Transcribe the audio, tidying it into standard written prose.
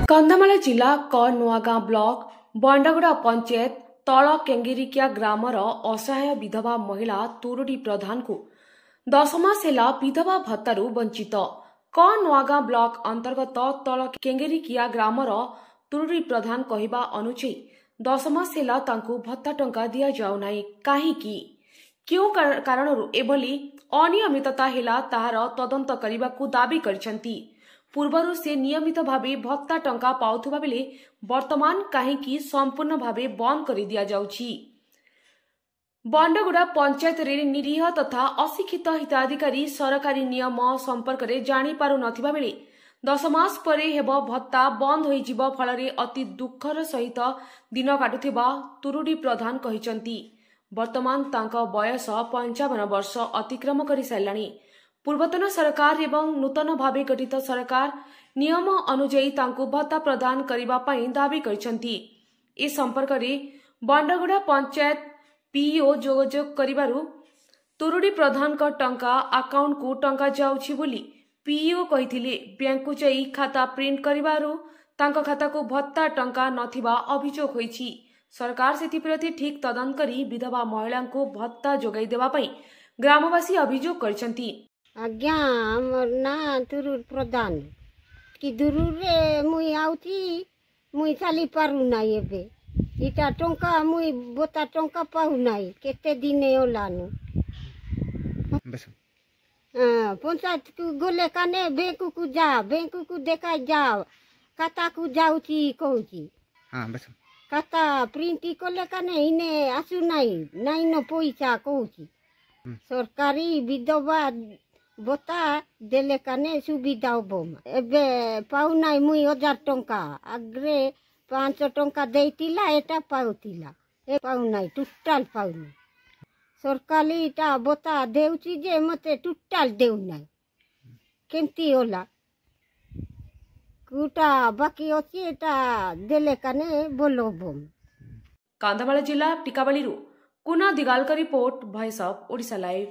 कंधमाल जिला नूआगां ब्लॉक बंडागुड़ा पंचायत तल केंगेरिकिया ग्रामर असहाय विधवा महिला तुरुडी प्रधान को 10 मास हेला विधवा भत्तारू वंचित। नूआगां ब्लॉक अंतर्गत तल केंगेरिकिया ग्रामर तुरुडी प्रधान कहवा अनुसार 10 मास हेला तांकू भत्ता टंका दिया जाऊ नाही। काहीकि क्यों कारणरू एभली अनियमितता हेला ताहार तदंत करने दाबी करछंती। पूर्वरु से नियमित भावे भत्ता टंका पाउथुबा बेले वर्तमान काहीकि संपूर्ण भावे बंद कर दिया जाउछि। बंडगुड़ा पंचायत रे निरीह तथा अशिक्षित हिताधिकारी सरकारी नियम संपर्क में जानी पारु नथिबा बेले 10 मास परे हेबो भत्ता बंद होई जिवो फलरे अति दुखर सहित दिन काटुथिबा तुरुडी प्रधान कहिसंती। वर्तमान तांका बयस 55 वर्ष अतिक्रम करि सारलाणी। पूर्वतन सरकार एवं नूतन भावे गठित सरकार नियम अनुଯାयी तांकू भत्ता प्रदान करिबा पई दाबी करछंती। ए संपर्क में बंडगुड़ा पंचायत पीओ जोगाजोग करिबारु तुरुडी प्रधान का टंका अकाउंट को टंका जाउछि बोली पीओ कहिथिले। बैंक को जाई खाता प्रिंट करिबारु तांका खाता को भत्ता टंका नथिबा अभियोग होईछि। सरकार सेथिप्रति ठीक तदंत करी विधवा महिला को भत्ता जोगाई देबा पई ग्रामवासी अभियोग करछंती। आज्ञा मोर ना तुरुड प्रधान कि दूरे मुई आउथी मुई चली पारु नाई एबे इटा टंका मुई बोता टंका पाउ नाई केते दिने ओलानु। पंचायत को गोले काने बैंक को जा बैंक को देखा जाओ खाता को जाउची कहूची खाता प्रिंट कोले काने इने आसु नाई नाई न पैसा कहूची। सरकारी विधवा बोता देले काने सुविधा होबो एबे पाउ नाई मुई 1000 टंका आग्रे 500 टंका देइतिला एटा पाउतिला ए पाउ नाई टोटल पाउ नाई। सरकारी इटा बोता देउची जे मते टोटल देउ नाई केमती होला कुटा बाकी अछि एटा देले काने बोलोबो। कंधमाल जिला टिकाबालीरू कुना दिगाल का report voice of Odisha live.